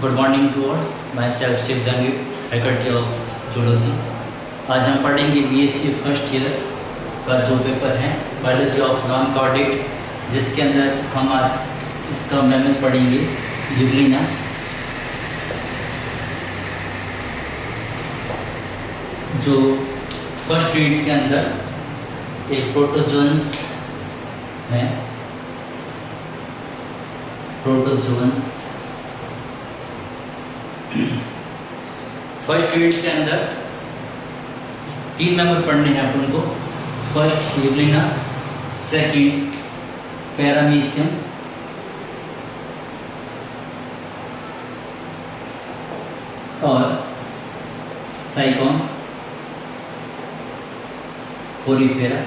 Good morning to all. Myself Shiv Jahangir, faculty of zoology. आज हम पढ़ेंगे बीएससी फर्स्ट ईयर का जो पेपर है बायोलॉजी ऑफ नॉन कॉर्डेट, जिसके अंदर हम आज इसका मैमेल पढ़ेंगे यूग्लिना। जो फर्स्ट यूनिट के अंदर एक प्रोटोजोन्स है, प्रोटोजोन्स फर्स्ट यूनिट के अंदर 3 मेंबर पढ़ने हैं अपन को। फर्स्ट यूग्लिना, सेकंड पैरामीशियम और साइकोन पोरीफेरा।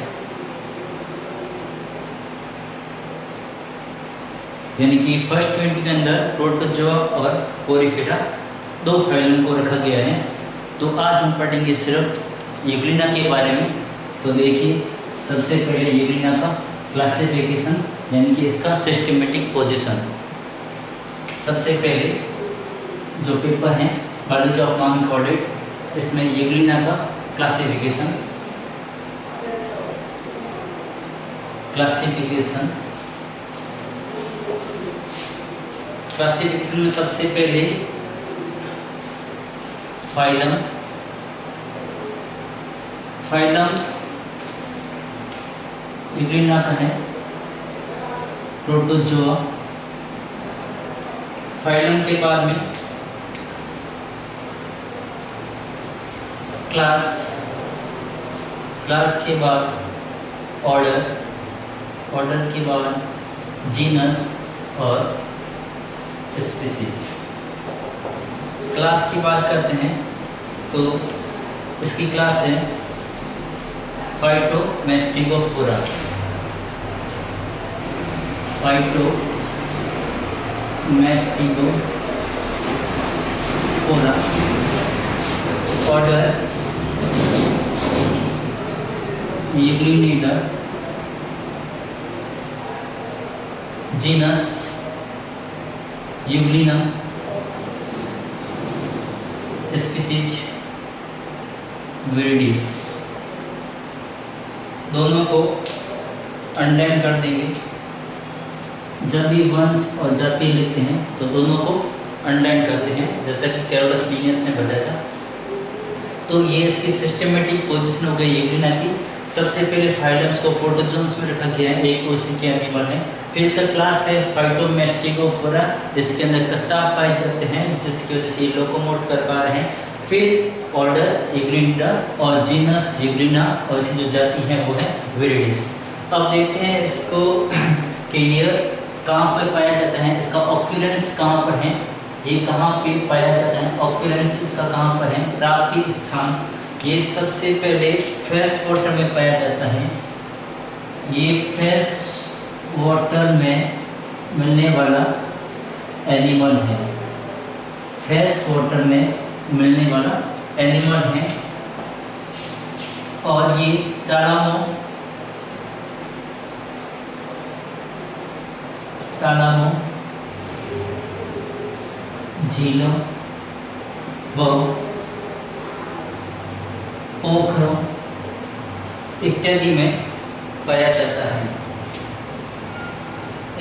यानी कि फर्स्ट यूनिट के अंदर प्रोटोजोआ और पोरीफेरा 2 फाइलम को रखा गया है। तो आज हम पढ़ेंगे सिर्फ यूग्लिना के बारे में। तो देखिए, सबसे पहले यूग्लिना का क्लासिफिकेशन यानी कि इसका सिस्टमेटिक पोजीशन। सबसे पहले जो पेपर है बायोलॉजी ऑफ नॉन कॉर्डेट, इसमें यूग्लिना का क्लासिफिकेशन में सबसे पहले फाइलम यूग्लिना का है प्रोटोजोआ। फाइलम के बाद में क्लास के बाद ऑर्डर के बाद जीनस और स्पीसीज। क्लास की बात करते हैं तो इसकी क्लास है Phytomastigophora. Order Euglenida, genus Euglena, species viridis. दोनों को अंडरलाइन कर देंगे। जब भी वंश और जाति लिखते हैं तो दोनों को अंडरलाइन करते हैं, जैसा कि कैरोलस लीनियस ने बताया था। तो ये इसकी सिस्टमेटिक पोजीशन हो गई यूग्लिना की। सबसे पहले फाइलम्स को प्रोटोजोन्स में रखा गया है, एक कोशिका के एनिमल है। फिर इसका क्लास है फाइटोमैस्टिगोफोरा, इसके अंदर कसाब पाए जाते हैं, जिसकी वजह से ये लोकोमोट कर पा रहे हैं। फिर ऑर्डर यूग्लिनिडा और जीनस यूग्लिना और इसकी जो जाति है वो है विरिडिस। अब देखते हैं इसको कि ये कहाँ पर पाया जाता है, इसका ऑक्यूरेंस कहाँ पर है, ये कहाँ पे पाया जाता है, ऑक्यूरेंस इसका कहाँ पर है, प्राप्ति स्थान। ये सबसे पहले फ्रेश वाटर में पाया जाता है। ये फ्रेश वाटर में मिलने वाला एनिमल है, फ्रेश वाटर में मिलने वाला एनिमल है। और ये तालाबों झीलों व पोखरों इत्यादि में पाया जाता है।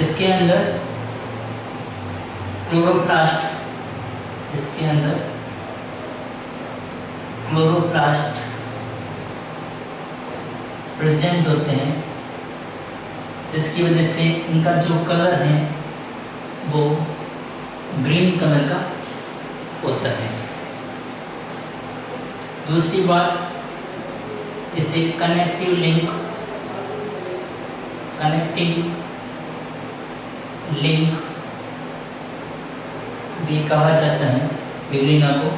इसके अंदर क्लोरोप्लास्ट प्रेजेंट होते हैं, जिसकी वजह से इनका जो कलर है वो ग्रीन कलर का होता है। दूसरी बात, इसे कनेक्टिंग लिंक भी कहा जाता है यूग्लिना को।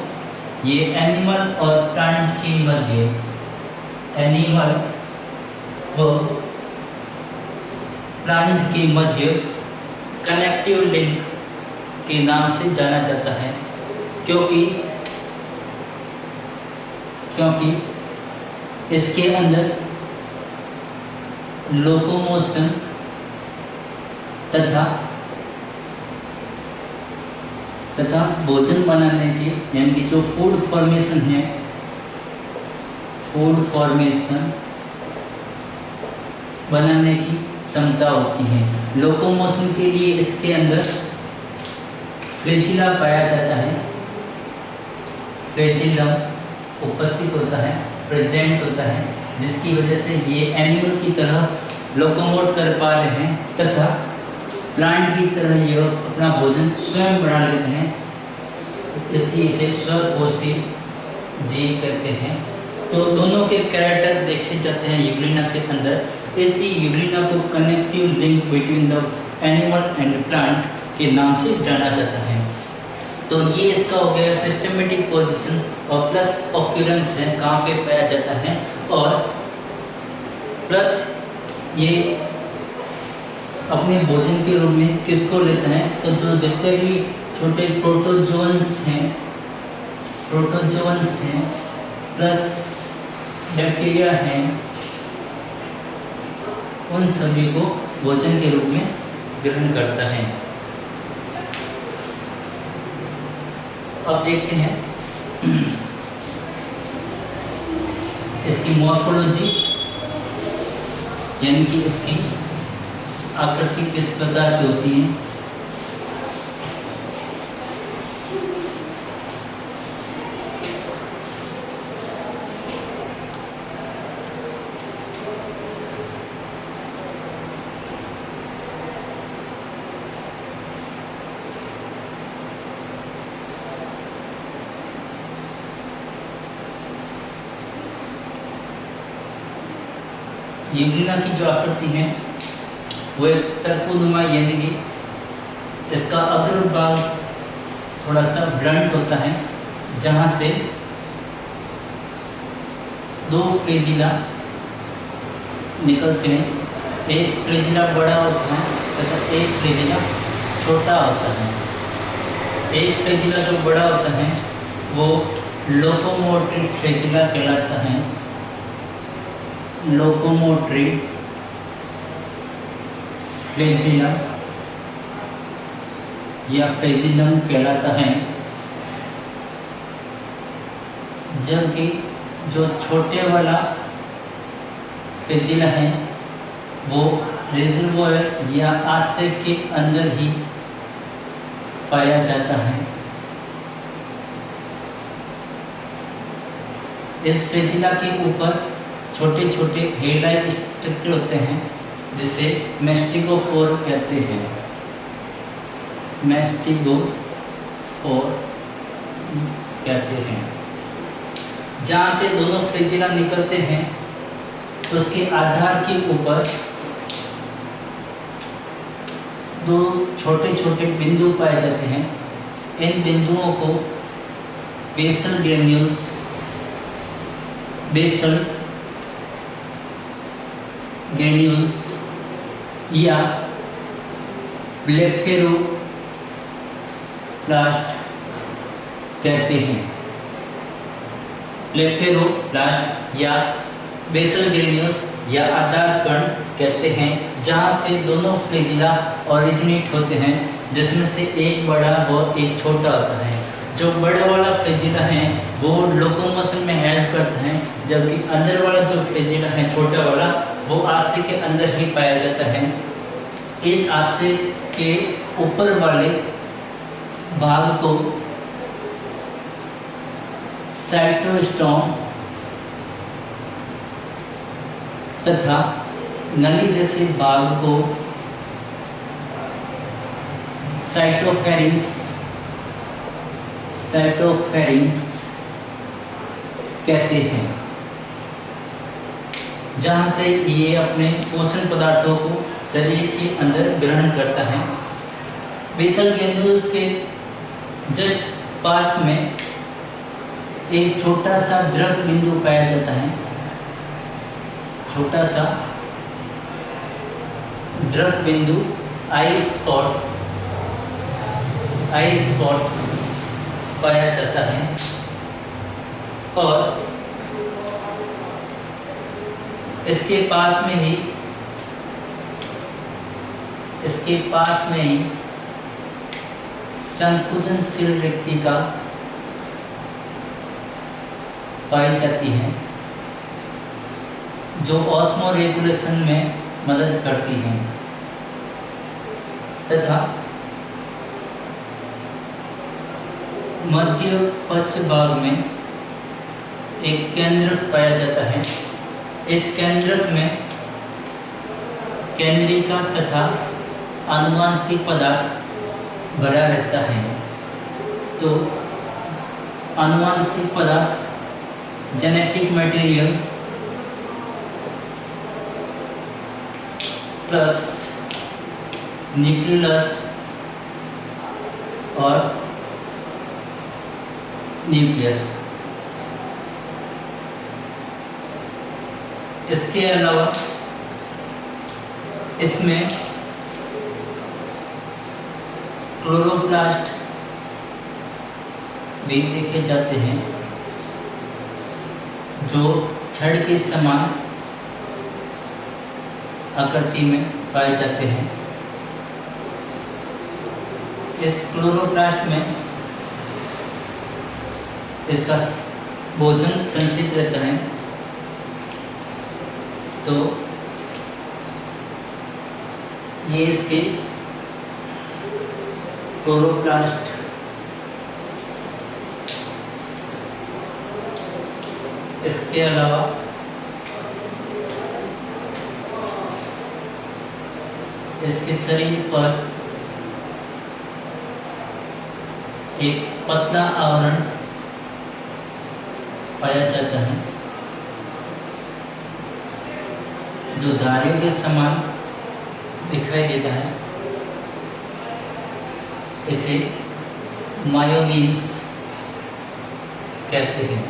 ये एनिमल और प्लांट के मध्य, एनिमल व प्लांट के मध्य कनेक्टिव लिंक के नाम से जाना जाता है, क्योंकि इसके अंदर लोकोमोशन तथा तथा भोजन बनाने के यानी कि जो फूड फॉर्मेशन है, फूड फॉर्मेशन बनाने की क्षमता होती है। लोकोमोशन के लिए इसके अंदर फ्लैजिला पाया जाता है, फ्लैजिलम उपस्थित होता है, प्रेजेंट होता है, जिसकी वजह से ये एनिमल की तरह लोकोमोट कर पा रहे हैं तथा प्लांट की तरह ये अपना भोजन स्वयं बना लेते हैं, इसलिए इसे स्वपोषी जीव कहते हैं। तो दोनों के कैरेक्टर देखे जाते हैं यूग्लिना के अंदर, इसलिए यूग्लिना को connective link between the animal and plant के नाम से जाना जाता है। तो ये इसका हो गया सिस्टमेटिक पोजीशन और प्लस ऑक्यूरेंस है, कहाँ पे पाया जाता है, और प्लस ये अपने भोजन के रूप में किसको लेता है, तो जो जितने भी छोटे प्रोटोजोन्स हैं प्लस बैक्टीरिया हैं, उन सभी को भोजन के रूप में ग्रहण करता है। अब देखते हैं इसकी मॉर्फोलॉजी, यानी कि इसकी आकृति किस प्रकार की होती है। यूग्लिना की जो आकृति है वो एक तर्कुनुमा, यानी कि इसका अग्र भाग थोड़ा सा ब्लंट होता है, जहाँ से दो फ्लैजिला निकलते हैं। एक फ्लैजिला बड़ा होता है तथा एक फ्लैजिला छोटा होता है। एक फ्लैजिला जो बड़ा होता है वो लोकोमोटरी फ्लैजिला कहलाता है, लोकोमोटरी फ्लैजिलम या फ्लैजिलम कहलाता है, जबकि जो छोटे वाला फ्लैजिला है वो रिजर्वोयर या आशय के अंदर ही पाया जाता है। इस फ्लैजिला के ऊपर छोटे छोटे हेड-लाइक स्ट्रक्चर होते हैं, जिसे मैस्टिगोफोर कहते हैं, मैस्टिगोफोर कहते हैं। जहाँ से दोनों फ्लैजिला निकलते हैं उसके आधार के ऊपर दो छोटे छोटे बिंदु पाए जाते हैं। इन बिंदुओं को बेसल ग्रेन्यूल्स, बेसल ग्रेन्यूल्स या ब्लेफेरोप्लास्ट कहते हैं। ब्लेफेरोप्लास्ट या बेसल ग्रेन्यूल्स या आधार कण कहते हैं, जहाँ से दोनों फ्लैजिला ओरिजिनेट होते हैं, जिसमें से एक बड़ा व एक छोटा होता है। जो बड़ा वाला फ्लैजिला है वो लोकोमोशन में हेल्प करता है, जबकि अंदर वाला जो फ्लैजिला है छोटा वाला वो आशय के अंदर ही पाया जाता है। इस आशय के ऊपर वाले भाग को साइटोस्टोम तथा नली जैसे भाग को साइटोफेरिंक्स कहते हैं, जहाँ से ये अपने पोषण पदार्थों को शरीर के अंदर ग्रहण करता है। बेसल ग्रेन्यूल्स के जस्ट पास में एक छोटा सा द्रव बिंदु पाया जाता है, छोटा सा द्रव बिंदु आई स्पॉट पाया जाता है, और इसके पास में ही संकुचनशील रिक्तिका पाई जाती है जो ऑस्मो रेगुलेशन में मदद करती हैं तथा मध्य पश्चिम भाग में एक केंद्रक पाया जाता है। इस केंद्रक में केंद्रिका तथा आनुवांशिक पदार्थ भरा रहता है। तो आनुवांशिक पदार्थ जेनेटिक मटेरियल प्लस न्यूक्लियस और न्यूक्लियस। इसके अलावा इसमें क्लोरोप्लास्ट भी देखे जाते हैं जो छड़ के समान आकृति में पाए जाते हैं। इस क्लोरोप्लास्ट में इसका भोजन संचित रहता है। तो ये इसके क्लोरोप्लास्ट इसके अलावा इसके शरीर पर एक पतला आवरण पाया जाता है जो धारियों के समान दिखाई देता है। इसे मायोनिन्स कहते हैं।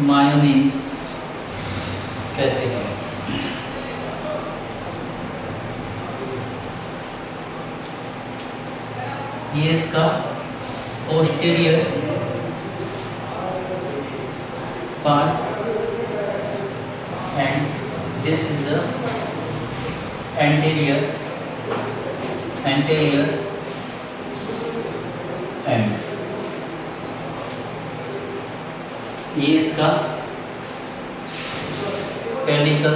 मायोनिन्स कहते हैं। ये इसका posterior part and this is the anterior end। ये इसका पेडिकल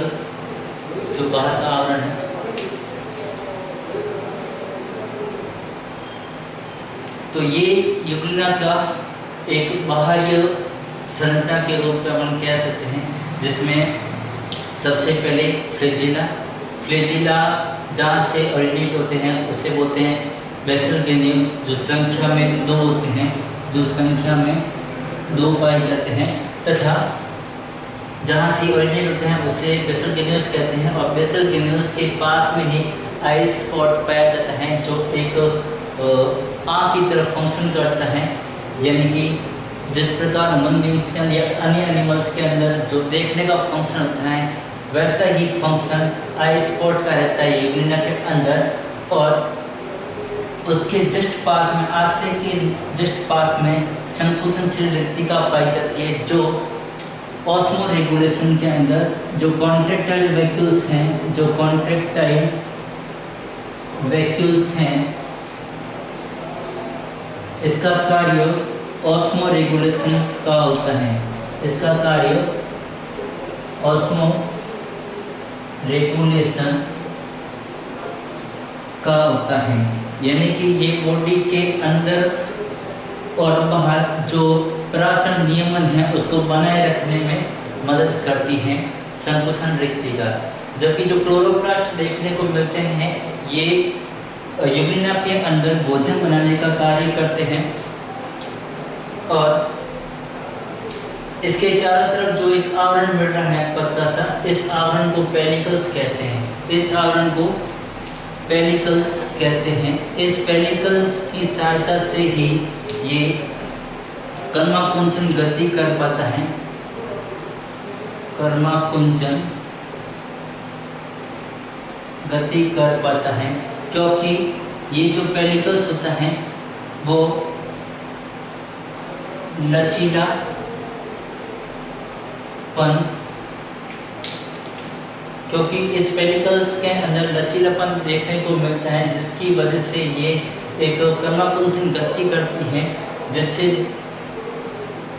जो बाहर का आवरण है। तो ये यूग्लिना का एक बाह्य संरचना के रूप में अपन कह सकते हैं, जिसमें सबसे पहले फ्लैजिला जहाँ से ओरिजिनेट होते हैं उसे बोलते हैं बेसल गैन्यूल्स, जो संख्या में 2 होते हैं, जो संख्या में 2 पाए जाते हैं। तथा जहाँ से ओरिजिनेट होते हैं उसे बेसल गैन्यूल्स कहते हैं। और बेसल गैन्यूल्स के पास में ही आई स्पॉट पाया जाता है जो एक आँख की तरफ फंक्शन करता है। यानी कि जिस प्रकार ह्यूमन बींग्स के अंदर या अन्य एनिमल्स के अंदर जो देखने का फंक्शन होता है, वैसा ही फंक्शन आई स्पॉट का रहता है यूग्लिना के अंदर। और उसके जस्ट पास में, आशय के जस्ट पास में संकुचनशील रिक्तिका पाई जाती है जो ऑस्मो रेगुलेशन के अंदर जो कॉन्ट्रैक्टाइल वैक्यूल्स हैं, जो कॉन्ट्रैक्टाइल वैक्यूल्स हैं, इसका कार्य ऑस्मो रेगुलेशन का होता है। इसका कार्य ऑस्मो रेगुलेशन का होता है। यानी कि ये बॉडी के अंदर और बाहर जो परासरण नियमन है उसको बनाए रखने में मदद करती हैं संकुचन रिक्तिका। जबकि जो क्लोरोप्लास्ट देखने को मिलते हैं ये यूग्लिना के अंदर भोजन बनाने का कार्य करते हैं। और इसके चारों तरफ जो एक आवरण मिल रहा है पतला सा, इस आवरण को पेलिकल्स कहते हैं। इस आवरण को पेलिकल्स कहते हैं। इस पेलिकल्स की सहायता से ही ये कर्माकुंचन गति कर पाता है। कर्माकुंचन गति कर पाता है क्योंकि ये जो पेलिकल्स होता है वो लचीलापन क्योंकि इस पेडिकल्स के अंदर लचीलापन देखने को मिलता है, जिसकी वजह से ये एक कर्माकुंचन गति करती हैं, जिससे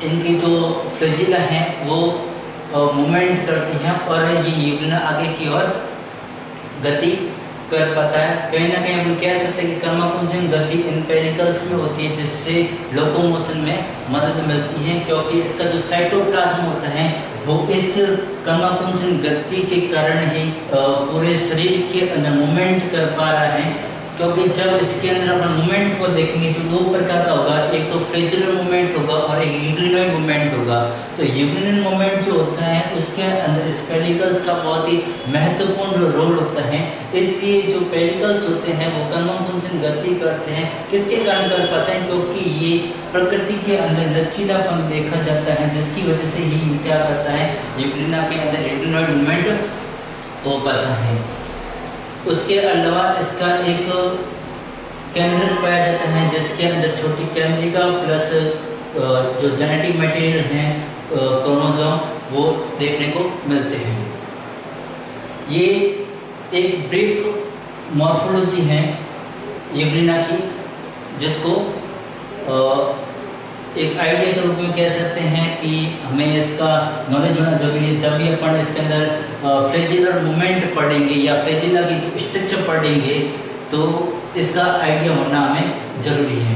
इनकी जो फ्लैजिला हैं वो मूवमेंट करती हैं और ये यूग्लिना आगे की ओर गति कर पाता है। कहीं ना कहीं हम कह सकते हैं कि कर्माकुंचन गति इन पेडिकल्स में होती है, जिससे लोकोमोशन में मदद मिलती है, क्योंकि इसका जो साइटोप्लाज्म होता है वो इस कर्माकुंचन गति के कारण ही पूरे शरीर के अंदर मूवमेंट कर पा रहा है। क्योंकि जब इसके अंदर अपन मूवमेंट को देखेंगे तो दो प्रकार का होगा, एक तो फ्लैजिलर मूवमेंट होगा और एक यूग्लिनोइड मूवमेंट होगा। तो यूग्लिनोइड मूवमेंट जो होता है उसके अंदर इस पेडिकल्स का बहुत ही महत्वपूर्ण रोल होता है। इसलिए जो पेडिकल्स होते हैं वो कर्माकुंचन गति करते हैं। किसके कारण कर पाते हैं? क्योंकि ये प्रकृति के अंदर लचीलापन देखा जाता है, जिसकी वजह से ही क्या करता है, यूग्लिना के अंदर यूग्लिनोइड मूवमेंट हो पाता है। उसके अलावा इसका एक केंद्र पाया जाता है, जिसके अंदर छोटी केंद्रिका प्लस जो जेनेटिक मटेरियल हैं क्रोमोसोम वो देखने को मिलते हैं। ये एक ब्रीफ मॉर्फोलॉजी है यूग्लिना की, जिसको एक आइडिया के रूप में कह सकते हैं कि हमें इसका नॉलेज होना जरूरी है। जब भी अपन इसके अंदर फ्लैजिलर मूवमेंट पढ़ेंगे या फ्लैजिला की स्ट्रक्चर पढ़ेंगे तो इसका आइडिया होना हमें जरूरी है।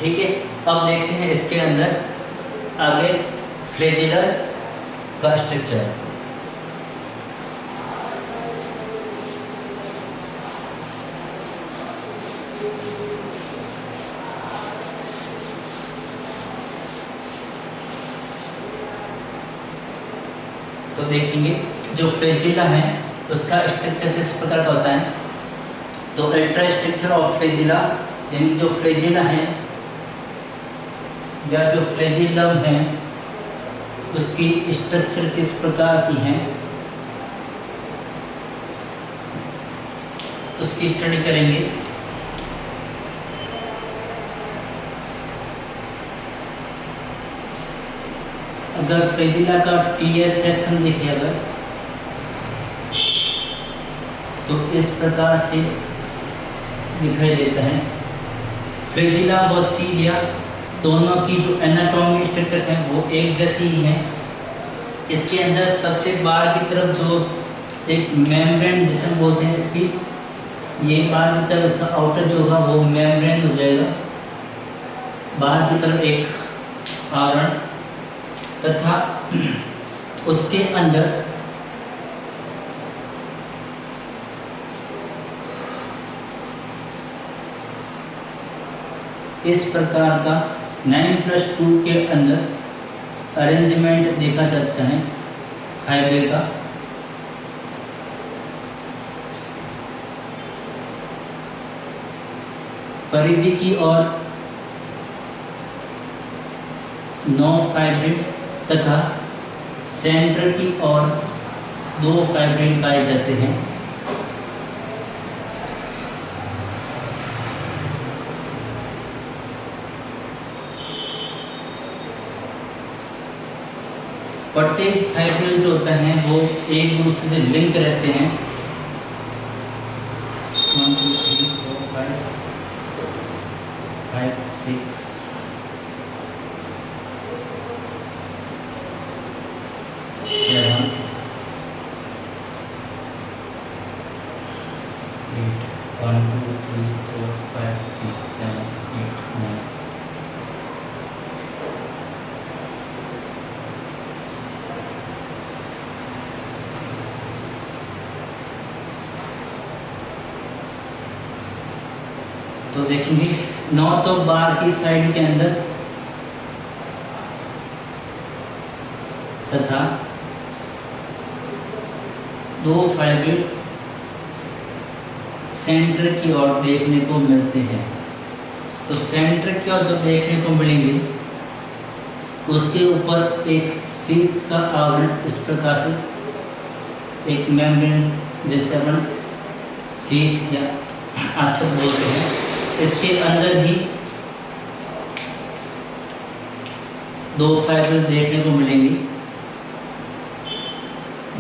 ठीक है, अब देखते हैं इसके अंदर आगे फ्लैजिलर का स्ट्रक्चर। तो देखेंगे जो फ्लैजिला है उसका स्ट्रक्चर इस प्रकार का होता है। तो अल्ट्रा स्ट्रक्चर ऑफ फ्लैजिला, यानी जो फ्लैजिला है या जो फ्लैजिलम है उसकी स्ट्रक्चर किस प्रकार की है उसकी स्टडी करेंगे। अगर फ्लैजिला का टीएस सेक्शन देखें अगर, तो इस प्रकार से दिखाई देता है। फ्लैजिला व सीलिया दोनों की जो एनाटॉमी स्ट्रक्चर है वो एक जैसी ही है। इसके अंदर सबसे बाहर की तरफ जो एक मेम्ब्रेन जिसे हम बोलते हैं, इसकी ये बाहर की तरफ इसका आउटर जो होगा वो मेम्ब्रेन हो जाएगा। बाहर की तरफ एक आवरण तथा उसके अंदर इस प्रकार का 9+2 के अंदर अरेंजमेंट देखा जाता है फाइबर का। परिधि की ओर 9 फाइब्रिल तथा सेंटर की ओर 2 फाइब्रिल पाए जाते हैं। प्रत्येक फाइब्रिल जो होता है वो एक दूसरे से लिंक रहते हैं। 1 2 3 4 5 5 6 7 8 1 2 3 4 5 6 7 8 9। तो देखेंगे 9 तो बार की साइड के अंदर तथा 2 फाइब्रिल सेंटर की ओर देखने को मिलते हैं। तो सेंटर की ओर जो देखने को मिलेंगे उसके ऊपर एक शीत का आवरण इस प्रकार से एक मेम्ब्रेन जैसे अपन शीत या आच्छाद बोलते हैं, इसके अंदर भी 2 फाइबर देखने को मिलेंगी,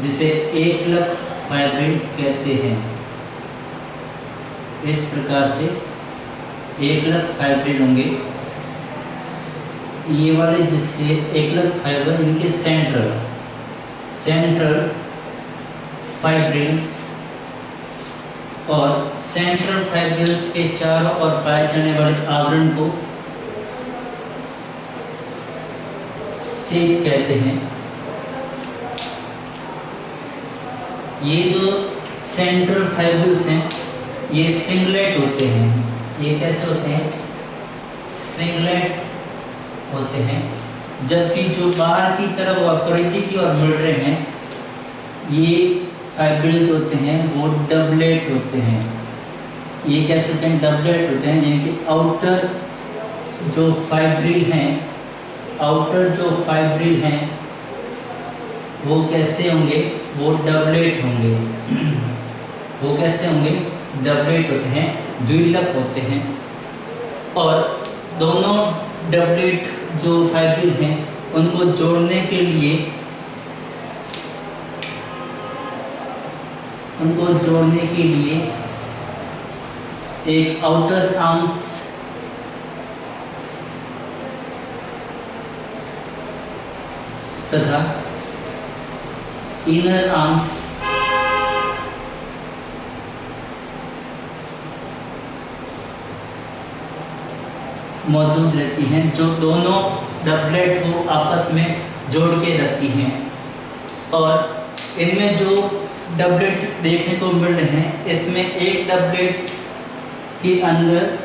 जिसे एकलक फाइब्रिल कहते हैं। इस प्रकार से एकलक फाइब्रिल होंगे। ये वाले जिससे एकलक फाइबर इनके सेंट्रल फाइब्रिल्स और सेंट्रल फाइब्रिल्स के चारों ओर पाए जाने वाले आवरण को सेट कहते हैं। ये जो सेंट्रल फाइब्रिल्स हैं ये सिंगलेट होते हैं। ये कैसे होते हैं? सिंगलेट होते हैं। जबकि जो बाहर की तरफ और परिधि की ओर मिल रहे हैं ये फाइब्रिल्स होते हैं वो डबलेट होते हैं। ये कैसे होते हैं? डबलेट होते हैं। यानी कि आउटर जो फाइब्रिल हैं वो कैसे होंगे? वो डबलेट होंगे। वो कैसे होंगे? डबलेट होते हैं, द्विलक होते हैं। और दोनों डबलेट जो फाइब्रिल हैं उनको जोड़ने के लिए एक आउटर आर्म्स तथा इनर आर्म्स मौजूद रहती हैं जो दोनों डबलेट को आपस में जोड़ के रखती हैं। और इनमें जो डबलेट देखने को मिल रहे हैं इसमें एक डबलेट के अंदर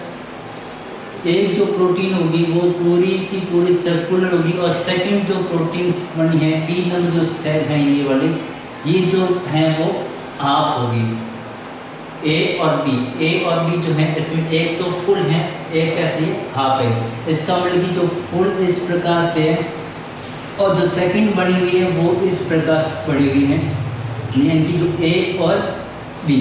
एक जो प्रोटीन होगी वो पूरी की पूरी सर्कुलर होगी और सेकंड जो प्रोटीन बनी है बी नंबर जो सेल हैं ये वाली ये जो हैं वो हाफ होगी। ए और बी जो है इसमें एक तो फुल है एक कैसी हाफ है। इसका मतलब कि जो फुल इस प्रकार से है और जो सेकंड बनी हुई है वो इस प्रकार से बनी हुई है। इनकी जो ए और बी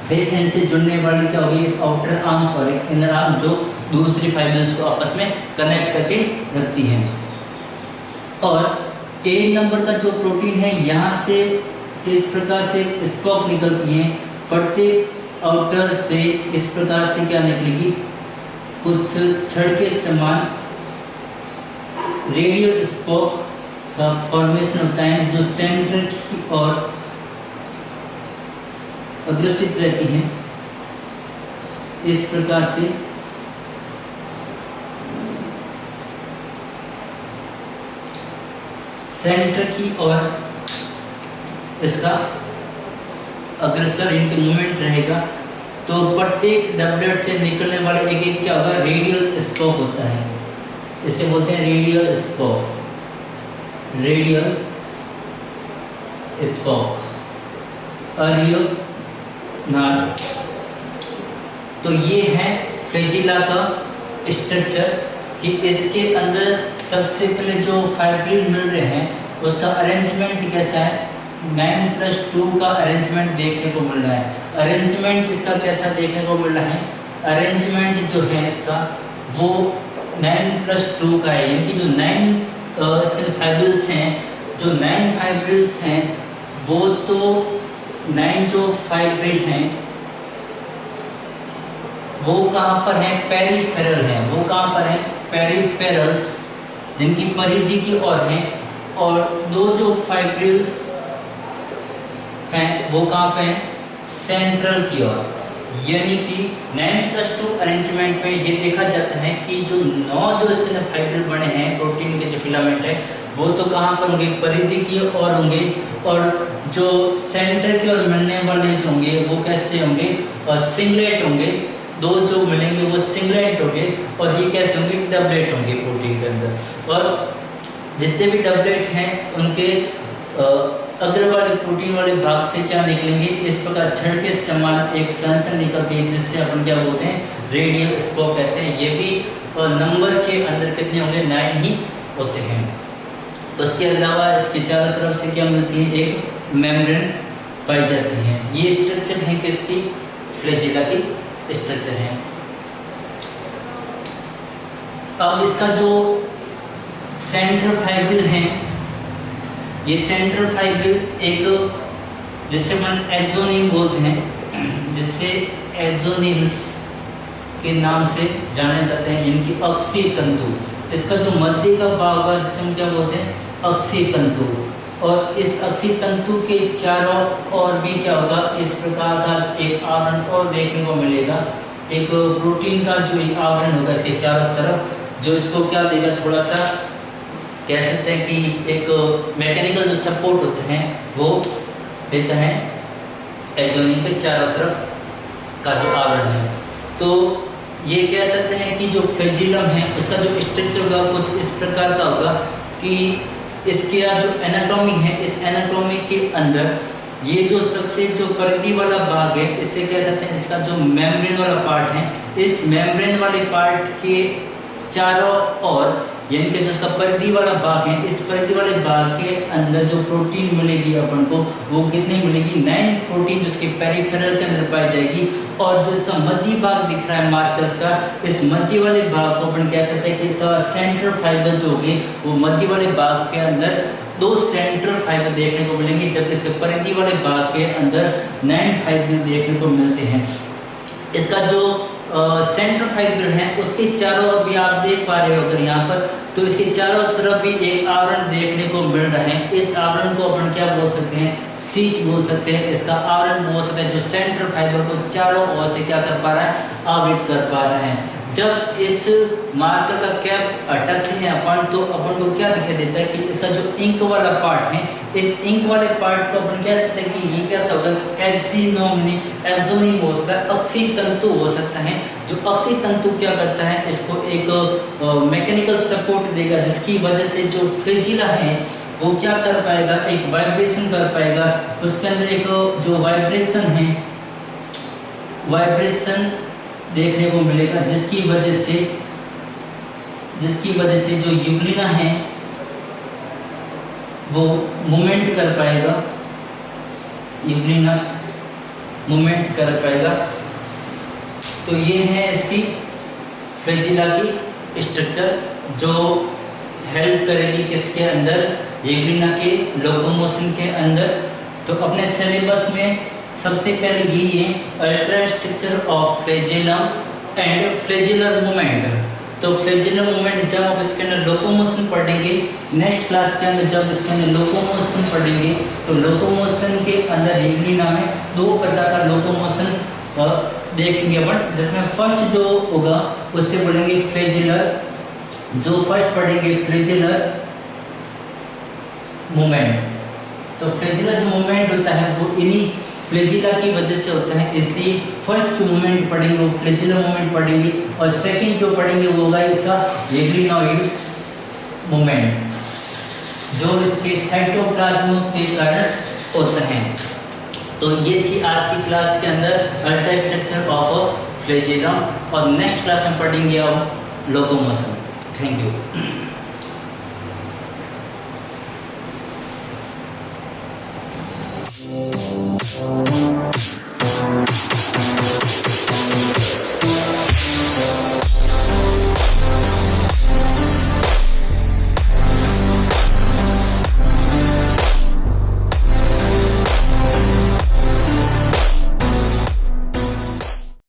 फिर इनसे जुड़ने वाली क्या होगी? आउटर आर्म्स और इनर आर्म जो दूसरी फाइब्रिल्स को आपस में कनेक्ट करके रखती हैं। और ए नंबर का जो प्रोटीन है यहाँ से इस प्रकार से स्पोक निकलती हैं। प्रत्येक आउटर से इस प्रकार से क्या निकलेगी? कुछ छड़ के समान रेडियल स्पोक का फॉर्मेशन होता है जो सेंटर की ओर अग्रसित रहती हैं। इस प्रकार से सेंटर की ओर इसका अग्रसर इनके मूवमेंट रहेगा। तो प्रत्येक डबलेट से निकलने वाले एक क्या होगा? रेडियल स्पोक होता है। इसे बोलते हैं रेडियल स्पोक नाल। तो ये है फ्लैजिला का स्ट्रक्चर कि इसके अंदर सबसे पहले जो फाइब्रिल मिल रहे हैं उसका अरेंजमेंट कैसा है? 9+2 का अरेंजमेंट देखने को मिल रहा है। अरेंजमेंट इसका कैसा देखने को मिल रहा है? अरेंजमेंट जो है इसका वो 9+2 का है। यानी कि जो 9 इसके फाइब्रिल्स हैं जो 9 फाइब्रिल्स हैं वो तो 9 जो फाइब्रिल हैं वो कहाँ पर हैं? पेरिफेरल हैं। वो कहाँ पर हैं? पेरिफेरल्स जिनकी परिधि की ओर हैं। और दो जो फाइब्रिल्स हैं वो कहाँ पे हैं? सेंट्रल की ओर। यानी कि 9+2 अरेंजमेंट में ये देखा जाता है कि जो 9 जो इसके फाइब्रिल बने हैं प्रोटीन के जो फिलामेंट है वो तो कहाँ पर होंगे? परिधि की ओर होंगे। और जो सेंटर की ओर मिलने वाले जो होंगे वो कैसे होंगे? सिंगलेट होंगे। दो जो मिलेंगे वो सिंगलेट होंगे और ये कैसे होंगे? डबलेट होंगे प्रोटीन के अंदर। और जितने भी डबलेट हैं उनके अग्र वाले प्रोटीन वाले भाग से क्या निकलेंगे? इस प्रकार छड़ के समान एक संरचना निकलती है जिससे अपन क्या बोलते हैं? रेडियल स्पोक कहते हैं। ये भी नंबर के अंदर कितने होंगे? 9 ही होते हैं। उसके अलावा इसके चारों तरफ से क्या मिलती है? एक मेम्ब्रेन पाई जाती है। ये स्ट्रक्चर है किसकी? फ्लैजिला की स्ट्रक्चर है। अब इसका जो सेंट्रल फाइब्रिल है ये सेंट्रल फाइब्रिल एक जिसे अपन एक्सोनिम बोलते हैं, जिससे एक्सोनिम्स के नाम से जाने जाते हैं, इनकी अक्षीय तंतु। इसका जो मध्य का भाग होगा जिसे हम क्या बोलते हैं, अक्षीय तंतु। और इस अक्षीय तंतु के चारों ओर भी क्या होगा, इस प्रकार का एक आवरण और देखने को मिलेगा। एक प्रोटीन का जो एक आवरण होगा इसके चारों तरफ, जो इसको क्या देगा, थोड़ा सा कह सकते हैं कि एक मैकेनिकल जो सपोर्ट होते हैं वो देता है एक्सोनिम के चारों तरफ का जो आवरण है। तो ये कह सकते हैं कि जो फ्लैजिलम है उसका जो स्ट्रक्चर होगा कुछ इस प्रकार का होगा कि इसके जो एनाटॉमी है, इस एनाटॉमी के अंदर ये जो सबसे जो परिधि वाला भाग है, इससे कह सकते हैं इसका जो मेम्ब्रेन वाला पार्ट है, इस मेम्ब्रेन वाले पार्ट के चारों ओर यानी कि जो इसका परिधि वाला भाग है, इस परिधि वाले भाग के अंदर जो प्रोटीन मिलेगी अपन को, वो कितनी मिलेगी, 9 प्रोटीन जो इसके पेरिफेरल के अंदर पाई जाएगी। और जो इसका मध्य भाग दिख रहा है मार्कर्स का, इस मध्य वाले भाग को अपन कह सकते हैं कि इसका सेंट्रल फाइबर जो होगी वो मध्य वाले भाग के अंदर 2 सेंट्रल फाइबर देखने को मिलेंगे, जबकि इसके परिधि वाले भाग के अंदर 9 फाइबर देखने को मिलते हैं। इसका जो सेंट्रल फाइबर है उसके चारों ओर भी आप देख पा रहे हो अगर यहाँ पर, तो इसके चारों तरफ भी एक आवरण देखने को मिल रहा है। इस आवरण को अपन क्या बोल सकते हैं, सीट बोल सकते हैं, इसका आवरण बोल सकते हैं, जो सेंट्रल फाइबर को चारों ओर से क्या कर पा रहा है, आवृत कर पा रहा है। जब इस मार्कर का कैप अटकते हैं अपन, तो अपन को क्या दिखाई देता है कि इसका जो इंक वाला पार्ट है, इस इंक वाले पार्ट को अपन कह सकते हैं कि ये कैसा होगा, एक्सोनिम हो सकता है, अक्षीय तंतु हो सकता है। जो अक्षीय तंतु क्या करता है, इसको एक मैकेनिकल सपोर्ट देगा, जिसकी वजह से जो फ्लैजिला है वो क्या कर पाएगा, एक वाइब्रेशन कर पाएगा। उसके अंदर एक जो वाइब्रेशन है, वाइब्रेशन देखने को मिलेगा, जिसकी वजह से जो यूग्लिना है वो मूवमेंट कर पाएगा, यूग्लिना मूवमेंट कर पाएगा। तो ये है इसकी फ्लैजिला की स्ट्रक्चर, जो हेल्प करेगी किसके अंदर, यूग्लिना के लोकोमोशन के अंदर। तो अपने सिलेबस में सबसे पहले यही है, ultra structure of flagellum and flagellar movement. तो फ्लैजिलर मूवमेंट जब आप इसके अंदर लोकोमोशन पढ़ेंगे, नेक्स्ट क्लास के अंदर जब इसके अंदर लोकोमोशन पढ़ेंगे, तो लोकोमोशन के अंदर यूग्लिना में 2 प्रकार का लोकोमोशन देखेंगे अपन, जिसमें फर्स्ट जो होगा उससे बोलेंगे फ्लैजिलर, जो फर्स्ट पढ़ेंगे फ्लैजिलर मूवमेंट। तो फ्लैजिलर जो मूवमेंट होता है वो इन्हीं फ्लैजिला की वजह से होता है, इसलिए फर्स्ट जो मूवमेंट पढ़ेंगे वो फ्लैजिलर मूवमेंट पढ़ेंगे, और सेकंड जो पढ़ेंगे वो होगा इसका यूग्लिनोइड मूवमेंट, जो इसके साइटोप्लाज्म के कारण होता है। तो ये थी आज की क्लास के अंदर अल्ट्रा स्ट्रक्चर ऑफ फ्लैजिलम, और नेक्स्ट क्लास में पढ़ेंगे अब लोकोमोशन। Thank you.